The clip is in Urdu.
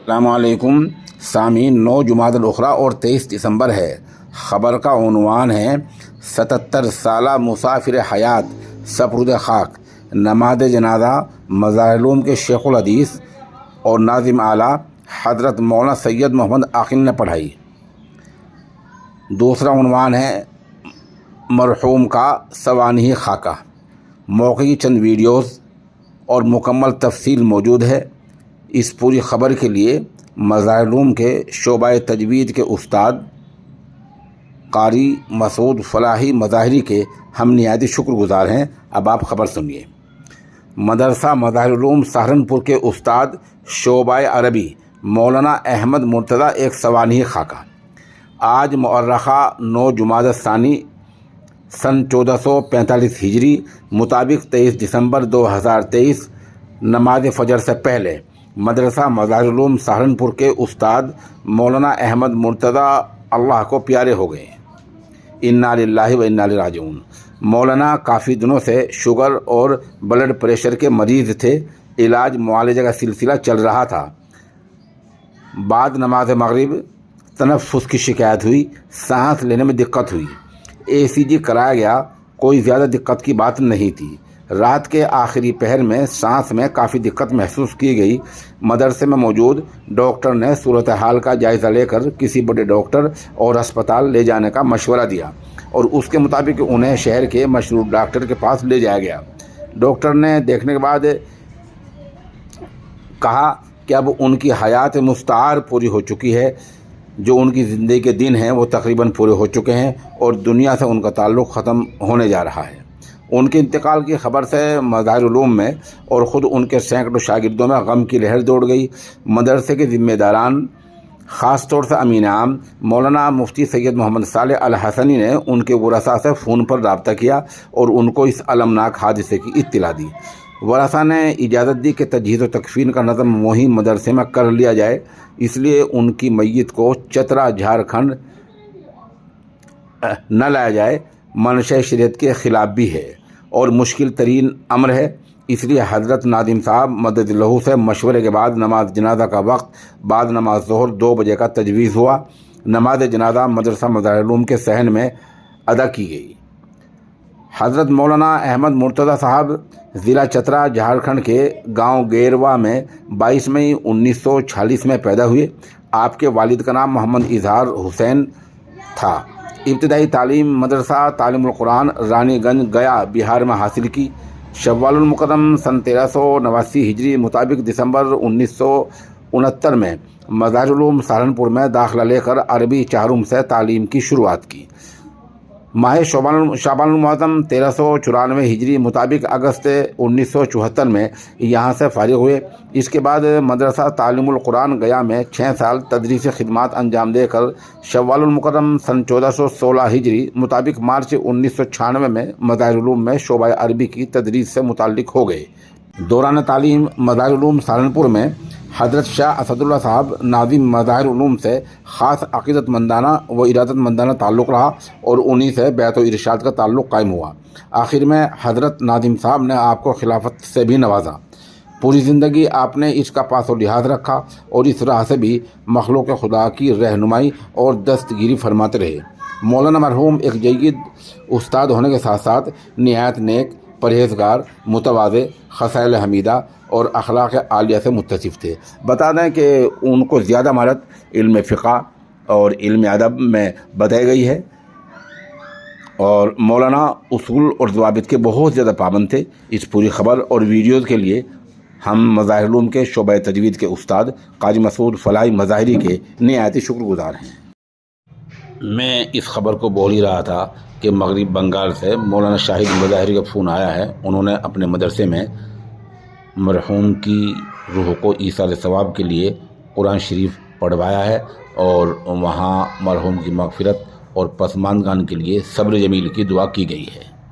السلام علیکم سامعین، 9 جمادی الاخری اور 23 دسمبر ہے۔ خبر کا عنوان ہے 77 سالہ مسافر حیات سپرد خاک۔ نماز جنازہ مظاہر العلوم کے شیخ الحدیث اور ناظم اعلیٰ حضرت مولانا سید محمد عاقل نے پڑھائی۔ دوسرا عنوان ہے مرحوم کا سوانح خاکہ۔ موقع کی چند ویڈیوز اور مکمل تفصیل موجود ہے۔ اس پوری خبر کے لیے مظاہر العلوم کے شعبہ تجوید کے استاد قاری مسعود فلاحی مظاہری کے ہم نہایت شکر گزار ہیں۔ اب آپ خبر سنیے۔ مدرسہ مظاہر العلوم سہارنپور کے استاد شعبہ عربی مولانا احمد مرتضیٰ ایک سوانح خاکہ۔ آج مؤرخہ 9 جمادی الثانی سن 1445 ہجری مطابق 23 دسمبر 2023 نماز فجر سے پہلے مدرسہ مظاہر العلوم سہارنپور کے استاد مولانا احمد مرتضیٰ اللہ کو پیارے ہو گئے۔ انا للہ و انا الیہ راجعون۔ مولانا کافی دنوں سے شوگر اور بلڈ پریشر کے مریض تھے۔ علاج معالجہ کا سلسلہ چل رہا تھا۔ بعد نماز مغرب تنفس کی شکایت ہوئی، سانس لینے میں دقت ہوئی۔ ECG کرایا گیا، کوئی زیادہ دقت کی بات نہیں تھی۔ رات کے آخری پہر میں سانس میں کافی دقت محسوس کی گئی۔ مدرسے میں موجود ڈاکٹر نے صورتحال کا جائزہ لے کر کسی بڑے ڈاکٹر اور ہسپتال لے جانے کا مشورہ دیا اور اس کے مطابق انہیں شہر کے مشہور ڈاکٹر کے پاس لے جایا گیا۔ ڈاکٹر نے دیکھنے کے بعد کہا کہ اب ان کی حیات مستعار پوری ہو چکی ہے، جو ان کی زندگی کے دن ہیں وہ تقریباً پورے ہو چکے ہیں اور دنیا سے ان کا تعلق ختم ہونے جا رہا ہے۔ ان کے انتقال کی خبر سے مظاہر العلوم میں اور خود ان کے سینکڑوں شاگردوں میں غم کی لہر دوڑ گئی۔ مدرسے کے ذمہ داران، خاص طور سے امین عام مولانا مفتی سید محمد صالح الحسنی نے ان کے ورثاء سے فون پر رابطہ کیا اور ان کو اس المناک حادثے کی اطلاع دی۔ ورثاء نے اجازت دی کہ تجہیز و تکفین کا نظم وہیں مدرسے میں کر لیا جائے، اس لیے ان کی میت کو چترا جھارکھنڈ نہ لایا جائے۔ منشا شریعت کے خلاف بھی ہے اور مشکل ترین امر ہے، اس لیے حضرت ناظم صاحب مدد اللہ سے مشورے کے بعد نماز جنازہ کا وقت بعد نماز ظہر 2 بجے کا تجویز ہوا۔ نماز جنازہ مدرسہ مظاہر العلوم کے صحن میں ادا کی گئی۔ حضرت مولانا احمد مرتضیٰ صاحب ضلع چترا جھارکھنڈ کے گاؤں گیروا میں 22 مئی 1946 میں پیدا ہوئے۔ آپ کے والد کا نام محمد اظہار حسین تھا۔ ابتدائی تعلیم مدرسہ تعلیم القرآن رانی گنج گیا بہار میں حاصل کی۔ شوال المکرم سن 1389 ہجری مطابق دسمبر 1969 میں مظاہر العلوم سہارنپور میں داخلہ لے کر عربی چہارم سے تعلیم کی شروعات کی۔ ماہ شعبان المعظم 1394 ہجری مطابق اگست 1974 میں یہاں سے فارغ ہوئے۔ اس کے بعد مدرسہ تعلیم القرآن گیا میں 6 سال تدریسی خدمات انجام دے کر شوال المکرم سن 1416 ہجری مطابق مارچ 1996 میں مظاہر العلوم میں شعبہ عربی کی تدریس سے متعلق ہو گئے۔ دوران تعلیم مظاہر العلوم سہارنپور میں حضرت شاہ اسد اللہ صاحب ناظم مظاہر العلوم سے خاص عقیدت مندانہ و ارادت مندانہ تعلق رہا اور انہی سے بیعت و ارشاد کا تعلق قائم ہوا۔ آخر میں حضرت ناظم صاحب نے آپ کو خلافت سے بھی نوازا۔ پوری زندگی آپ نے اس کا پاس و لحاظ رکھا اور اس راہ سے بھی مخلوق خدا کی رہنمائی اور دستگیری فرماتے رہے۔ مولانا مرحوم ایک جید استاد ہونے کے ساتھ ساتھ نہایت نیک، پرہیزگار، متواضع، خصائل حمیدہ اور اخلاق عالیہ سے متصف تھے۔ بتا دیں کہ ان کو زیادہ مہارت علم فقہ اور علم ادب میں بتائی گئی ہے اور مولانا اصول اور ضوابط کے بہت زیادہ پابند تھے۔ اس پوری خبر اور ویڈیوز کے لیے ہم مظاہر العلوم کے شعبہ تجوید کے استاد قاری مسعود فلاحی مظاہری کے نہایت شکر گزار ہیں۔ میں اس خبر کو بول ہی رہا تھا کہ مغرب بنگال سے مولانا شاہد مظاہری کا فون آیا ہے۔ انہوں نے اپنے مدرسے میں مرحوم کی روح کو ایصال ثواب کے لیے قرآن شریف پڑھوایا ہے اور وہاں مرحوم کی مغفرت اور پسماندگان کے لیے صبر جمیل کی دعا کی گئی ہے۔